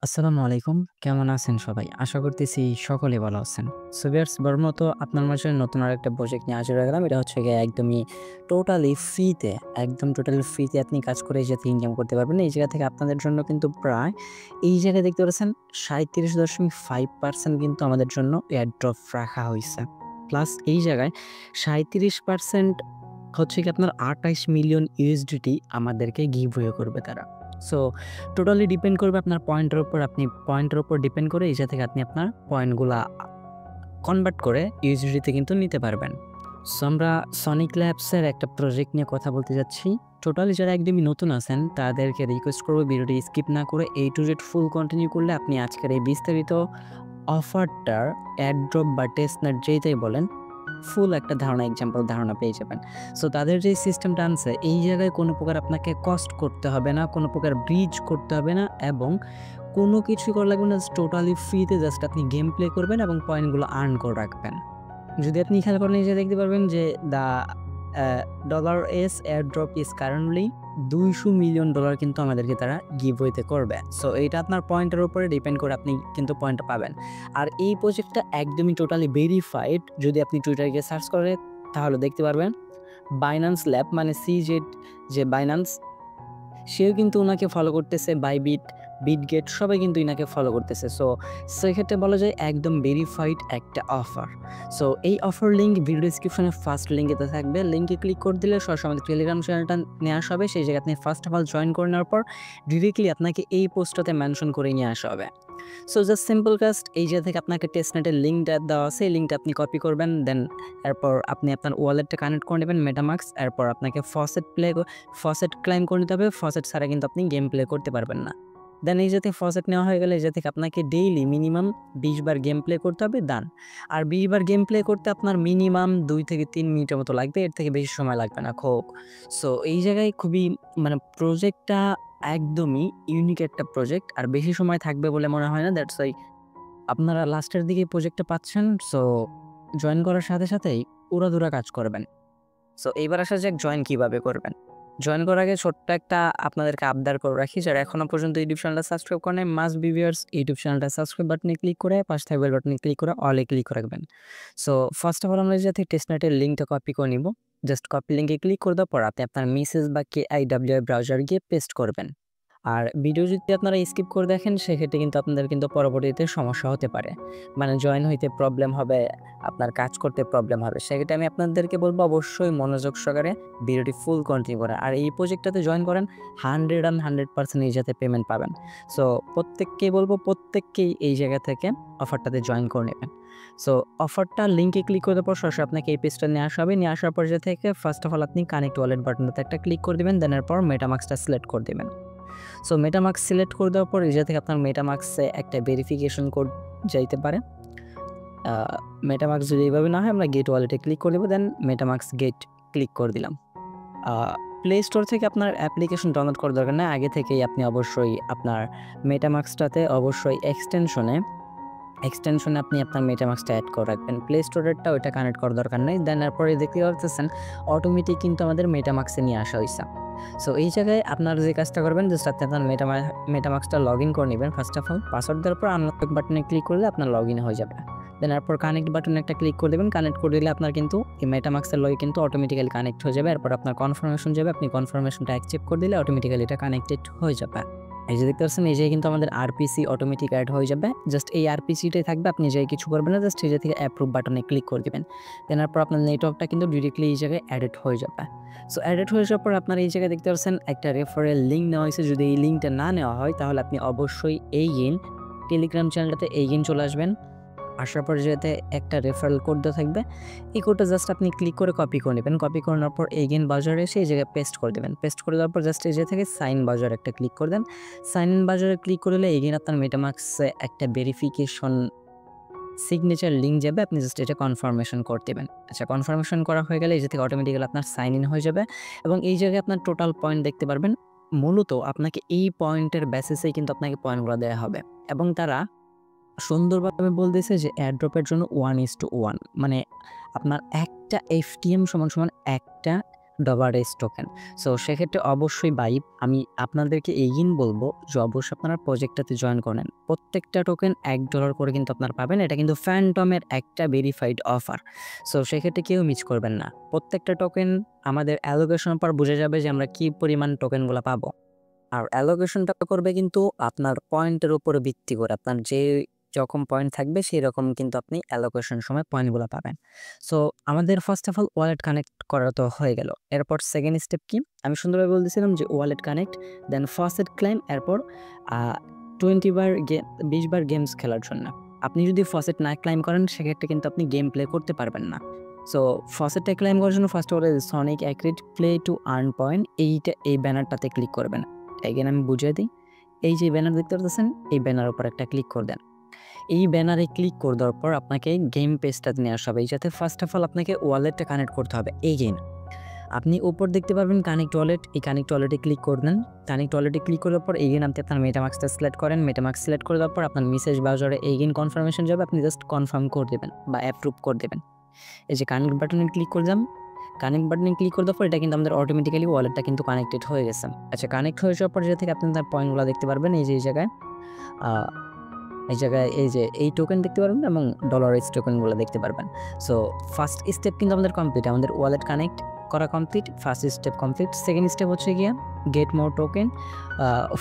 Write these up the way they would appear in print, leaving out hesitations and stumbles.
আসসালামু আলাইকুম। কেমন আছেন সবাই? আশা করতেছি সকলে ভালো আছেন। সো ভিউয়ার্স মতো আপনার মাঝে নতুন আরেকটা প্রজেক্ট নিয়ে হাজির হয়ে গেলাম। এটা হচ্ছে গিয়ে একদমই টোটালি ফ্রিতে আপনি কাজ করে এই জায়গা থেকে ইনকাম করতে পারবেন। এই জায়গা থেকে আপনাদের জন্য কিন্তু প্রায় এই জায়গায় দেখতে পাচ্ছেন ৩৭.৫% কিন্তু আমাদের জন্য এয়ার ড্রপ রাখা হইছে। প্লাস এই জায়গায় ৩৭% হচ্ছে কি আপনার ২৮ মিলিয়ন ইউএসডিটি আমাদেরকে গিভওয়ে করবে তারা। সো টোটালি ডিপেন্ড করবে আপনার পয়েন্টের উপর। আপনি পয়েন্টের উপর ডিপেন্ড করে এই জায়গা থেকে আপনি আপনার পয়েন্টগুলা কনভার্ট করে ইউএসডিতে কিন্তু নিতে পারবেন। সো আমরা সনিক ল্যাবসের একটা প্রজেক্ট নিয়ে কথা বলতে যাচ্ছি। টোটালি যারা একদমই নতুন আছেন তাদেরকে রিকোয়েস্ট করব ভিডিওটি স্কিপ না করে A to Z full continue করলে আপনি আজকের এই বিস্তারিত অফারটার অ্যাড্রপ বা টেস্টনেট যেইটাই বলেন ফুল একটা ধারণা পেয়ে যাবেন। সো তাদের যে সিস্টেমটা আনছে এই জায়গায় কোনো প্রকার আপনাকে কস্ট করতে হবে না, কোনো প্রকার ব্রিজ করতে হবে না এবং কোনো কিছুই করা লাগবে না। টোটালি ফ্রিতে জাস্ট আপনি গেম প্লে করবেন এবং পয়েন্টগুলো আর্ন করে রাখবেন। যদি আপনি খেয়াল করেন এই যে দেখতে পারবেন যে the $S airdrop is currently $200 million কিন্তু আমাদেরকে তারা গিভওয়েতে করবে। সো এইটা আপনার পয়েন্টের উপরে ডিপেন্ড করে আপনি কিন্তু পয়েন্টটা পাবেন। আর এই প্রজেক্টটা একদমই টোটালি ভেরিফাইড। যদি আপনি টুইটারে গিয়ে সার্চ করেন তাহলে দেখতে পারবেন বাইন্যান্স ল্যাব মানে CZ যে বাইন্যান্স সেও কিন্তু উনাকে ফলো করতেছে, বিটগেট সবাই কিন্তু ইনাকে ফলো করতেছে। সো সেক্ষেত্রে বলা যায় একদম ভেরিফাইড একটা অফার। সো এই অফার লিঙ্ক ভিডিও ডেসক্রিপশনে ফার্স্ট লিঙ্কেতে থাকবে। লিঙ্কে ক্লিক করে দিলে সরাসরি আমাদের টেলিগ্রাম চ্যানেলটা নিয়ে আসা হবে। সেই জায়গায় আপনি ফার্স্ট অফ অল জয়েন করে নেওয়ার পর ডিরেক্টলি আপনাকে এই পোস্টটাতে মেনশন করে নিয়ে আসা হবে। সো জাস্ট সিম্পল কাস্ট এই জায়গা থেকে আপনাকে টেস্টনেটের লিঙ্কটা দেওয়া আছে। এই লিঙ্কটা আপনি কপি করবেন, দেন এরপর আপনি আপনার ওয়ালেটটা কানেক্ট করে নেবেন মেটামাস্ক। এরপর আপনাকে ফসেট ক্লাইম করে নিতে হবে। ফসেট ছাড়া কিন্তু আপনি গেম প্লে করতে পারবেন না। দেন এই জাতীয় ফসেট নেওয়া হয়ে গেলে এই জায়গা থেকে আপনাকে ডেইলি মিনিমাম 20 বার গেম প্লে করতে হবে ডান। আর 20 বার গেম প্লে করতে আপনার মিনিমাম 2 থেকে 3 মিনিটের মতো লাগবে, এর থেকে বেশি সময় লাগবে না খুব। সো এই জায়গায় খুবই প্রজেক্টটা একদমই ইউনিক একটা প্রজেক্ট আর বেশি সময় থাকবে বলে মনে হয় না। দ্যাটস ওয়াই আপনারা লাস্টের দিকে প্রজেক্টটা পাচ্ছেন। সো জয়েন করার সাথে সাথেই উড়াধুরা কাজ করবেন। সো এইবার আসা যাক জয়েন কিভাবে করবেন। জয়েন করার আগে ছোট্ট একটা আপনাদেরকে আবদার করে রাখি, যারা এখনো পর্যন্ত ইউটিউব চ্যানেলটা সাবস্ক্রাইব করেন নাই মাস্ট বি ভিউয়ার্স ইউটিউব চ্যানেলটা সাবস্ক্রাইব বাটনে ক্লিক করে পাশে থাকা বেল বাটনে ক্লিক করে অলে ক্লিক করে রাখবেন। সো ফার্স্ট অফ অল আমরা যাতে টেস্টনেটের লিঙ্কটা কপি করে নিব। জাস্ট কপি লিঙ্কে ক্লিক করে দেওয়ার পর আপনি আপনার মেসেজ বা KIWI ব্রাউজার গিয়ে পেস্ট করবেন। আর ভিডিও যদি আপনারা স্কিপ করে দেখেন সেক্ষেত্রে কিন্তু আপনাদের কিন্তু পরবর্তীতে সমস্যা হতে পারে। মানে জয়েন হইতে প্রবলেম হবে, আপনার কাজ করতে প্রবলেম হবে। সেক্ষেত্রে আমি আপনাদেরকে বলব অবশ্যই মনোযোগ সহকারে ভিডিওটি ফুল কন্টিনিউ করেন। আর এই প্রজেক্টটাতে জয়েন করেন 100% এই যাতে পেমেন্ট পাবেন। সো প্রত্যেককেই বলবো প্রত্যেককেই এই জায়গা থেকে অফারটাতে জয়েন করে নেবেন। সো অফারটা লিঙ্কে ক্লিক করে দেওয়ার পর সরাসরি আপনাকে এই পেজটা নিয়ে আসা হবে। নিয়ে আসার পর যে থেকে ফার্স্ট অফ অল আপনি কানেক্ট ওয়ালেট বাটনটাতে একটা ক্লিক করে দিবেন, দেন এরপর মেটামাস্কটা সিলেক্ট করে দিবেন। সো মেটামাস্ক সিলেক্ট করে দেওয়ার পর এই জায়গা থেকে আপনার মেটামাস্কে একটা ভেরিফিকেশন কোড যাইতে পারে। মেটামাস্ক যদি এইভাবে না হয় আমরা গেট ওয়ালেটে ক্লিক করে দেবো, দেন মেটামাস্ক গেট ক্লিক করে দিলাম। প্লে স্টোর থেকে আপনার অ্যাপ্লিকেশন ডাউনলোড করার দরকার নেই। আগে থেকেই আপনি অবশ্যই আপনার মেটামাস্কটাতে অবশ্যই এক্সটেনশনে আপনি আপনার মেটামাস্কটা অ্যাড করে রাখবেন। প্লে স্টোরেরটা ওইটা কানেক্ট করার দরকার নেই। দেন এরপরে দেখতে পাচ্ছেন অটোমেটিক কিন্তু আমাদের মেটামাস্কে নিয়ে আসা হইছে। সো এই জায়গায় আপনারা যে কাজটা করবেন জাস্ট আপনি আপনার মেটামাস্কটা লগ ইন করে নেবেন। ফার্স্ট অফ অল পাসওয়ার্ড দেওয়ার পর আনলক বাটনে ক্লিক করলে আপনার লগ ইন হয়ে যাবে। দেন এরপর কানেক্ট বাটনে একটা ক্লিক করে দেবেন। কানেক্ট করে দিলে আপনার কিন্তু এই মেটামাস্কের লগে কিন্তু অটোমেটিক্যালি কানেক্ট হয়ে যাবে। এরপর আপনার কনফার্মেশন যাবে, আপনি কনফার্মেশনটা অ্যাকসেপ্ট করে দিলে অটোমেটিক্যালি এটা কানেক্টেড হয়ে যাবে। এই যে দেখতে পাচ্ছেন এই যে কিন্তু আমাদের আরপিসি অটোমেটিক অ্যাড হয়ে যাবে। জাস্ট এই আরপিসিটাই থাকবে, আপনি যে কিছু করবেন না, জাস্ট এই যে থেকে অ্যাপ্রুভ বাটনে ক্লিক করে দিবেন। দেন এরপর আপনার নেটওয়ার্কটা কিন্তু ডিরেক্টলি এই জায়গায় অ্যাডেড হয়ে যাবে। সো অ্যাডেড হয়ে যাওয়ার পর আপনার এই জায়গায় দেখতে পাচ্ছেন একটা রেফারেল লিঙ্ক নেওয়া হয়েছে। যদি এই লিঙ্কটা না নেওয়া হয় তাহলে আপনি অবশ্যই টেলিগ্রাম চ্যানেলটাতে চলে আসবেন। আসার পর যেতে একটা রেফারেল কোড দেওয়া থাকবে। এই কোডটা জাস্ট আপনি ক্লিক করে কপি করে নেবেন। কপি করে নেওয়ার পর এগেইন বাজারে এসে এই জায়গায় পেস্ট করে দেবেন। পেস্ট করে দেওয়ার পর জাস্ট এই জায়গা থেকে সাইন বাজার একটা ক্লিক করে দেন। সাইন ইন বাজারে ক্লিক করলে এগেইন আপনার মেটামাস্কে একটা ভেরিফিকেশন সিগনেচার লিঙ্ক যাবে, আপনি জাস্ট এটা কনফার্মেশন করে দেবেন। আচ্ছা কনফার্মেশন করা হয়ে গেলে এই যে থেকে অটোমেটিক্যালি আপনার সাইন ইন হয়ে যাবে এবং এই জায়গায় আপনার টোটাল পয়েন্ট দেখতে পারবেন। মূলত আপনাকে এই পয়েন্টের বেসিসেই কিন্তু আপনাকে পয়েন্টগুলো দেওয়া হবে এবং তারা সুন্দরভাবে বলতেছে যে এয়ারড্রপ এর জন্য 1:1 মানে আপনার একটা এফটিএম সমান একটা ডলারেজ টোকেন। সো সেক্ষেত্রে অবশ্যই ভাই আমি আপনাদেরকে এগেইন বলবো যে অবশ্যই আপনারা প্রজেক্টটাতে জয়েন করেন। প্রত্যেকটা টোকেন $1 করে কিন্তু আপনারা পাবেন। এটা কিন্তু ফ্যান্টমের একটা ভেরিফাইড অফার। সো সেক্ষেত্রে কেউ মিস করবেন না। প্রত্যেকটা টোকেন আমাদের অ্যালোকেশন পর বোঝা যাবে যে আমরা কি পরিমাণ টোকেনগুলো পাবো। আর অ্যালোকেশনটা করবে কিন্তু আপনার পয়েন্টের উপরে ভিত্তি করে। আপনার যে যখন পয়েন্ট থাকবে সেরকম কিন্তু আপনি অ্যালোকেশন সময় পয়েন্টগুলো পাবেন। সো আমাদের first of all wallet connect করা তো হয়ে গেল। এরপর সেকেন্ড স্টেপ কি? আমি সুন্দরভাবে বলতেছিলাম যে ওয়ালেট কানেক্ট, দেন ফসেট ক্লাইম, এরপর 20 বার গেমস খেলার জন্য। আপনি যদি ফসেট না ক্লাইম করেন সেক্ষেত্রে কিন্তু আপনি গেম প্লে করতে পারবেন না। সো ফসেটটা ক্লাইম করার জন্য first of all sonic acrid play to earn point, এই ব্যানারটাতে ক্লিক করবেন। এগেন আমি বুঝিয়ে দিই, এই যে ব্যানার দেখতে পাচ্ছেন এই ব্যানার উপর একটা ক্লিক করে দেন। এই ব্যানারে ক্লিক করে দেওয়ার পর আপনাকে গেম পেজটাতে নিয়ে আসা হবে। এইটাতে ফার্স্ট অফ অল আপনাকে ওয়ালেটটা কানেক্ট করতে হবে। এগেইন আপনি উপর দেখতে পারবেন কানেক্ট ওয়ালেট, এই কানেক্ট ওয়ালেটে ক্লিক করে দেন। কানেক্ট ওয়ালেটে ক্লিক করার পর এগেইন আপনি আপনার মেটামাস্কটা সিলেক্ট করেন। মেটামাস্ক সিলেক্ট করে দেওয়ার পর আপনার মেসেজ ব্রাউজারে এগেইন কনফার্মেশন যাবে, আপনি জাস্ট কনফার্ম করে দেবেন বা অ্যাপ্রুভ করে দেবেন। এই যে কানেক্ট বাটনে ক্লিক করে দিলাম। কানেক্ট বাটনে ক্লিক করে দেওয়ার পর এটা কিন্তু আমাদের অটোমেটিক্যালি ওয়ালেটটা কিন্তু কানেক্টেড হয়ে গেছে। আচ্ছা, কানেক্ট হয়ে যাওয়ার পর যে থেকে আপনি তার পয়েন্টগুলো দেখতে পারবেন। এই যে এই জায়গায় এই যে এই টোকেন দেখতে পারবেন এবং ডলারেজ টোকেনগুলো দেখতে পারবেন। সো ফার্স্ট স্টেপ কিন্তু আমাদের কমপ্লিট, আমাদের ওয়ালেট কানেক্ট করা complete, first step complete. Second step হচ্ছে গিয়ে get more token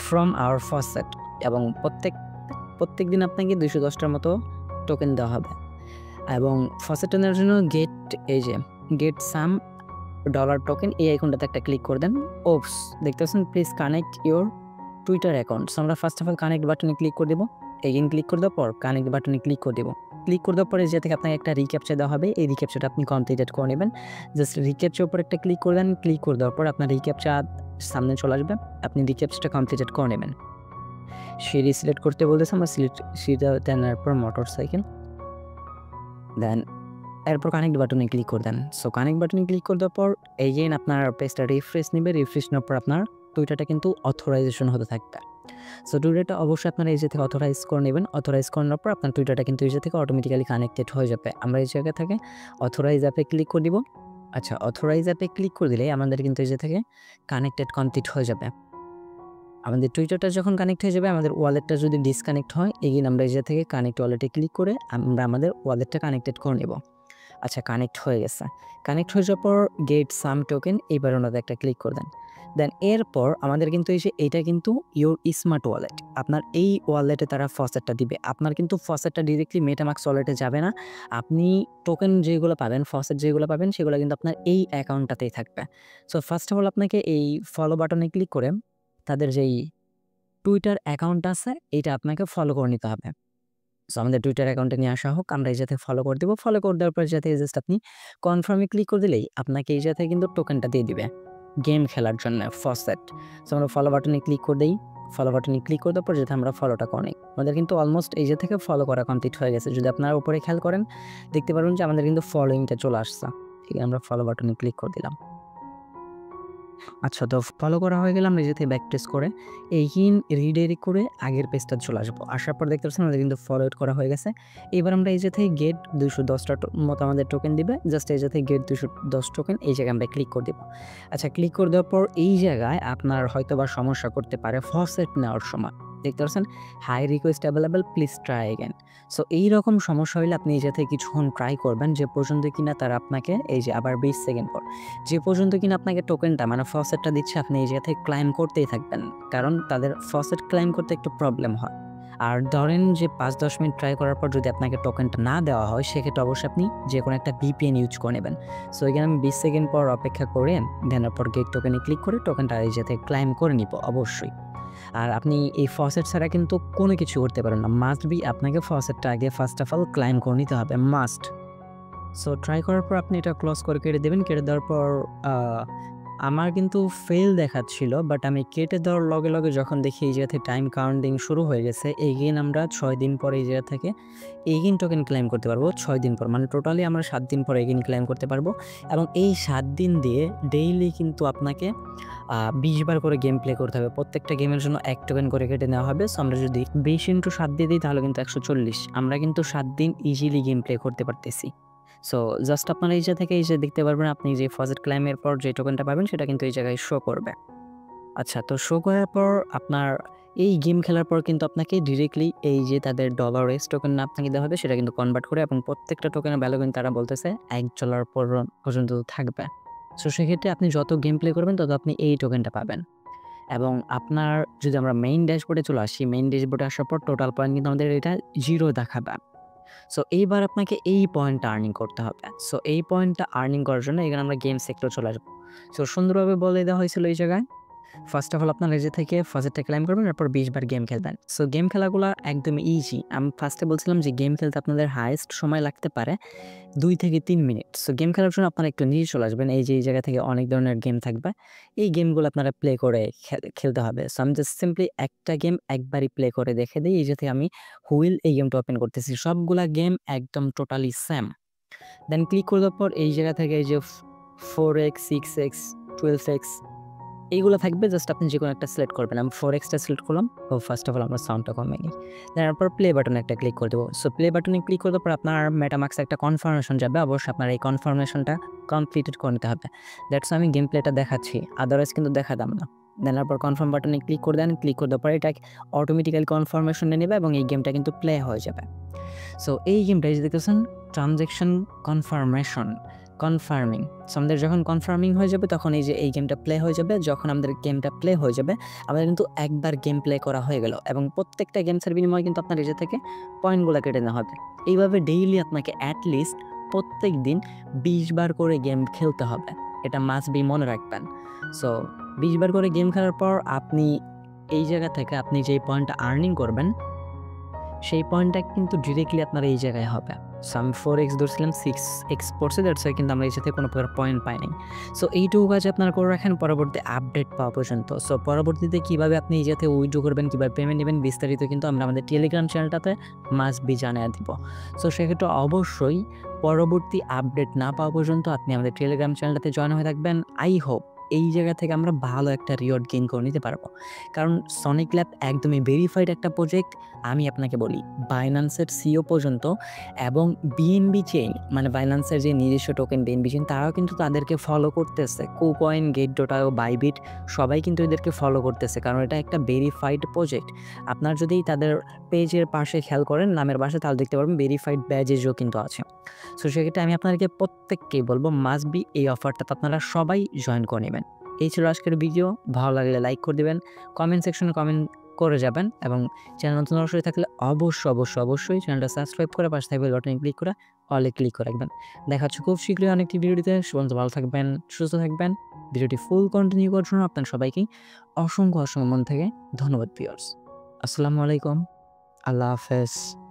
from our faucet, এবং প্রত্যেক দিন আপনাকে 210টার মতো টোকেন দেওয়া হবে। এবং ফসেটটা নেওয়ার জন্য গেট সাম ডলার টোকেন এই আইকনটাতে একটা ক্লিক করে দেন। ওপস, দেখতে পাচ্ছেন please connect your Twitter account. So আমরা ফার্স্ট অফ অল কানেক্ট বাটনে ক্লিক করে দেবো। এগেইন ক্লিক করে দেওয়ার পর কানেক্ট বাটনে ক্লিক করে দেবো। ক্লিক করে দেওয়ার পরে যে থেকে আপনাকে একটা রিক্যাপচা দেওয়া হবে, এই রিক্যাপচাটা আপনি কমপ্লিটেড করে নেবেন। জাস্ট রিক্যাপচার উপর একটা ক্লিক করে দেন। ক্লিক করে দেওয়ার পর আপনার রিক্যাপচা সামনে চলে আসবে, আপনি রিক্যাপচাটা কমপ্লিটেড করে নেবেন। সিঁড়ি সিলেক্ট করতে বলতেছে, আমরা সিঁড়িটা টানার পর মোটর সাইকেল, দেন এরপর কানেক্ট বাটনে ক্লিক করে দেন। সো কানেক্ট বাটনে ক্লিক করে দেওয়ার পর এগেইন আপনার পেজটা রিফ্রেশ নেবে। রিফ্রেশ নেওয়ার পর আপনার টুইটারটা কিন্তু অথরাইজেশন হতে থাকবে। সো টুইটারটা অবশ্যই আপনারা এই যে থেকে অথরাইজ করে নেবেন। অথরাইজ করার পর আপনার টুইটারটা কিন্তু এই যে থেকে অটোমেটিক্যালি কানেক্টেড হয়ে যাবে। আমরা এই জায়গা থেকে অথরাইজ অ্যাপে ক্লিক করে দিব। আচ্ছা, অথরাইজ অ্যাপে ক্লিক করে দিলে আমাদের কিন্তু এই যে থেকে কানেক্টেড কমপ্লিট হয়ে যাবে। আমাদের টুইটারটা যখন কানেক্ট হয়ে যাবে, আমাদের ওয়ালেটটা যদি ডিসকানেক্ট হয়, এগেইন আমরা এই যে থেকে কানেক্ট ওয়ালেটে ক্লিক করে আমরা আমাদের ওয়ালেটটা কানেক্টেড করে নেব। আচ্ছা, কানেক্ট হয়ে গেছে। কানেক্ট হয়ে যাওয়ার পর গেট সাম টোকেন, এইবার ওনাদের একটা ক্লিক করে দেন। দেন এরপর আমাদের কিন্তু এই যে এইটা কিন্তু ইউর স্মার্ট ওয়ালেট, আপনার এই ওয়ালেটে তারা ফসেটটা দিবে। আপনার কিন্তু ফসেটটা ডিরেক্টলি মেটামাস্ক ওয়ালেটে যাবে না। আপনি টোকেন যেগুলো পাবেন, ফসেট যেগুলো পাবেন সেগুলো কিন্তু আপনার এই অ্যাকাউন্টটাতেই থাকবে। সো ফার্স্ট অফ অল আপনাকে এই ফলো বাটনে ক্লিক করে তাদের যেই টুইটার অ্যাকাউন্ট আছে এইটা আপনাকে ফলো করে নিতে হবে। সো আমাদের টুইটার অ্যাকাউন্টে নিয়ে আসা হোক, আমরা এই যাতে ফলো করে দেবো। ফলো করে দেওয়ার পর যাতে জাস্ট আপনি কনফার্মে ক্লিক করে দিলেই আপনাকে এই যাতে কিন্তু টোকেনটা দিয়ে দিবে গেম খেলার জন্য ফসেট। সো আমরা ফলো বাটনে ক্লিক করে দিই। ফলো বাটনে ক্লিক করে দেওয়ার পর যাতে আমরা ফলোটা করে নিই। আমাদের কিন্তু অলমোস্ট এই যে থেকে ফলো করা কমপ্লিট হয়ে গেছে। যদি আপনারা উপরে খেয়াল করেন দেখতে পারবেন যে আমাদের কিন্তু ফলোইংটা চলে আসছে। ঠিক আছে, আমরা ফলো বাটনে ক্লিক করে দিলাম। আচ্ছা, তো ফলো করা হয়ে গেলে আমরা যেতে ব্যাক ট্রেস করে এইখান রিডাইরেক্ট করে আগের পেজটা চলে আসবো। আসার পর দেখতে পাচ্ছেন আমাদের কিন্তু ফলো করা হয়ে গেছে। এবার আমরা এই যে থেকে গেট 210টা মতো আমাদের টোকেন দিবে। জাস্ট এই যে থেকে গেট 210 টোকেন এই জায়গায় আমরা ক্লিক করে দেবো। আচ্ছা, ক্লিক করে দেওয়ার পর এই জায়গায় আপনার হয়তো বা সমস্যা করতে পারে ফসেট নেওয়ার সময়। দেখতে পাচ্ছেন high request available, please try again. So এইরকম সমস্যা হলে আপনি এই জায়গায় কিছুক্ষণ ট্রাই করবেন, যে পর্যন্ত কিনা তারা আপনাকে এই যে আবার 20 সেকেন্ড পর যে পর্যন্ত কিনা আপনাকে টোকেনটা মানে ফসেটটা দিচ্ছে, আপনি এই জায়গা থেকে ক্লাইম করতেই থাকবেন। কারণ তাদের ফসেট ক্লাইম করতে একটু প্রবলেম হয়। আর ধরেন যে 5-10 মিনিট ট্রাই করার পর যদি আপনাকে টোকেনটা না দেওয়া হয়, সেক্ষেত্রে অবশ্যই আপনি যে কোনো একটা VPN ইউজ করে নেবেন। সো এখানে আমি 20 সেকেন্ড পর অপেক্ষা করে দেওয়ার পর গেট টোকেনে ক্লিক করে টোকেনটা এই জায়গা থেকে ক্লাইম করে নিব অবশ্যই। আর আপনি এই ফসেট ছাড়া কিন্তু কোনো কিছু করতে পারেন না। মাস্ট বি আপনাকে ফসেটটা আগে ফার্স্ট অফ অল ক্লাইম করে নিতে হবে, মাস্ট। সো ট্রাই করার পর আপনি এটা ক্লোজ করে কেটে দেবেন। কেটে দেওয়ার পর আমার কিন্তু ফেল দেখাচ্ছিল, বাট আমি কেটে দেওয়ার লগে লগে যখন দেখি এই জায়গা থেকে টাইম কাউন্টিং শুরু হয়ে গেছে, এগেইন আমরা 6 দিন পরে এই জায়গা থেকে এগেইন টোকেন ক্লেম করতে পারবো। 6 দিন পর মানে টোটালি আমরা 7 দিন পর এগেইন ক্লেম করতে পারবো। এবং এই 7 দিন দিয়ে ডেইলি কিন্তু আপনাকে 20 বার করে গেম প্লে করতে হবে। প্রত্যেকটা গেমের জন্য 1 টোকেন করে কেটে নেওয়া হবে। সো আমরা যদি 20 × 7 দিয়ে দিই তাহলে কিন্তু 140। আমরা কিন্তু 7 দিন ইজিলি গেম প্লে করতে পারতেছি। সো জাস্ট আপনারা এই জায়গা থেকে এই যে দেখতে পারবেন আপনি যে ফার্স্ট ক্লাইমের পর যে টোকেনটা পাবেন সেটা কিন্তু এই জায়গায় শো করবে। আচ্ছা, তো শো করার পর আপনার এই গেম খেলার পর কিন্তু আপনাকে ডিরেক্টলি এই যে তাদের $S টোকেন আপনাকে দেওয়া হবে সেটা কিন্তু কনভার্ট করে, এবং প্রত্যেকটা টোকেনের ভ্যালু কিন্তু তারা বলতেছে $1 পর্যন্ত থাকবে। সো সেক্ষেত্রে আপনি যত গেম প্লে করবেন তত আপনি এই টোকেনটা পাবেন। এবং আপনার যদি আমরা মেইন ড্যাশবোর্ডে চলে আসি, মেইন ড্যাশবোর্ডে আসার পর টোটাল পয়েন্ট কিন্তু আমাদের এটা 0 দেখাবে। সো এইবার আপনাকে এই পয়েন্টটা আর্নিং করতে হবে। সো এই পয়েন্টটা আর্নিং করার জন্য এখানে আমরা গেম সেক্টর চলে আসবো। সো সুন্দরভাবে বলে দেওয়া হয়েছিল এই জায়গায়, ফার্স্ট অফ অল আপনার নিজে থেকে ফার্স্টে ক্লাইম করবেন, তারপর 20 বার গেম খেলবেন। সো গেম খেলাগুলো একদমই ইজি। আমি ফার্স্টে বলছিলাম যে গেম খেলতে আপনাদের হাইয়েস্ট সময় লাগতে পারে 2 থেকে 3 মিনিট। সো গেম খেলার জন্য আপনারা একটু নিচে চলে আসবেন। এই যে এই জায়গা থেকে অনেক ধরনের গেম থাকবে। এই গেমগুলো আপনারা প্লে করে খেলতে হবে। সো আমি জাস্ট সিম্পলি একটা গেম একবারই প্লে করে দেখে দেই। এই যে থেকে আমি হুইল এই গেমটা ওপেন করতেছি। সবগুলা গেম একদম টোটালি সেম। দেন ক্লিক করে দেওয়ার পর এই জায়গা থেকে এই যে 4x, 6x, 12x এইগুলো থাকবে। জাস্ট আপনি যেকোনো একটা সিলেক্ট করবেন। আমি 4x টা সিলেক্ট করলাম। তো ফার্স্ট অফ অল আমরা সাউন্ডটা কমিয়ে নিই। তারপর প্লে বাটনে একটা ক্লিক করে দেবো। সো প্লে বাটনে ক্লিক করার পর আপনার মেটামাক্সে একটা কনফার্মেশন যাবে। অবশ্যই আপনার এই কনফার্মেশনটা কমপ্লিটেড করে নিতে হবে। দ্যাটস আমি গেম প্লেটা দেখাচ্ছি, আদারওয়াইজ কিন্তু দেখাতাম না। দেন তারপর কনফার্ম বাটনে ক্লিক করে দেন। ক্লিক করে দেওয়ার পর এটা অটোমেটিক্যালি কনফার্মেশন নিয়ে নেবে এবং এই গেমটা কিন্তু প্লে হয়ে যাবে। সো এই গেমটা যে দেখতেছেন ট্রানজ্যাকশন কনফার্মিং। সো আমাদের যখন কনফার্মিং হয়ে যাবে তখন এই যে এই গেমটা প্লে হয়ে যাবে। যখন আমাদের গেমটা প্লে হয়ে যাবে আমাদের কিন্তু একবার গেম প্লে করা হয়ে গেল, এবং প্রত্যেকটা গেমসের বিনিময়ে কিন্তু আপনার নিজে থেকে পয়েন্টগুলো কেটে নেওয়া হবে। এইভাবে ডেইলি আপনাকে অ্যাটলিস্ট প্রত্যেক দিন 20 বার করে গেম খেলতে হবে। এটা মাস্ট বি মনে রাখবেন। সো 20 বার করে গেম খেলার পর আপনি এই জায়গা থেকে আপনি যেই পয়েন্টটা আর্নিং করবেন সেই পয়েন্টটা কিন্তু ডিরেক্টলি আপনার এই জায়গায় হবে। সো আমি 4x ধরছিলাম, 6x পড়ছে, দ্যাটস ওয়াই কিন্তু আমরা এই সাথে কোনো প্রকার পয়েন্ট পাই নাই। সো এইটুকু কাজ আপনারা করে রাখেন পরবর্তী আপডেট পাওয়া পর্যন্ত। সো পরবর্তীতে কীভাবে আপনি এই যাতে উইথড্র করবেন, কীভাবে পেমেন্ট নেবেন বিস্তারিত কিন্তু আমরা আমাদের টেলিগ্রাম চ্যানেলটাতে মাস্ট বি জানিয়ে দিব। সো সেক্ষেত্রে অবশ্যই পরবর্তী আপডেট না পাওয়া পর্যন্ত আপনি আমাদের টেলিগ্রাম চ্যানেলটাতে জয়েন হয়ে থাকবেন। আই হোপ এই জায়গা থেকে আমরা ভালো একটা রিওয়ার্ড গেইন করে নিতে পারবো। কারণ সনিক ল্যাব একদমই ভেরিফাইড একটা প্রজেক্ট। আমি আপনাকে বলি বাইন্যান্সের সিও পর্যন্ত এবং বিএনবি চেইন, মানে বাইন্যান্সের যে নিজস্ব টোকেন বিএনবি চেইন, তারাও কিন্তু তাদেরকে ফলো করতেছে। কুকয়েন, গেট.io, বাইবিট সবাই কিন্তু এদেরকে ফলো করতেছে, কারণ এটা একটা ভেরিফাইড প্রজেক্ট। আপনার যদি তাদের পেজের পাশে খেয়াল করেন নামের পাশে, তাহলে দেখতে পারবেন ভেরিফাইড ব্যাজেসও কিন্তু আছে। সো সেক্ষেত্রে আমি আপনাদেরকে প্রত্যেককেই বলবো মাস্ট বি এই অফারটাতে আপনারা সবাই জয়েন করে নেবেন। এই ছিল আজকের ভিডিও। ভালো লাগলে লাইক করে দেবেন, কমেন্ট সেকশনে কমেন্ট করে যাবেন, এবং চ্যানেল নতুন দর্শক থাকলে অবশ্যই চ্যানেলটা সাবস্ক্রাইব করে পাশে থাকবে বাটনে ক্লিক করে অলে ক্লিক করে রাখবেন। দেখা হচ্ছে খুব শীঘ্রই অনেকটি ভিডিওতে। ভালো থাকবেন, সুস্থ থাকবেন। ভিডিওটি ফুল কন্টিনিউ করার জন্য আপনার সবাইকেই অসংখ্য মন থেকে ধন্যবাদ ভিউয়ার্স। আসসালামু আলাইকুম, আল্লাহ হাফেজ।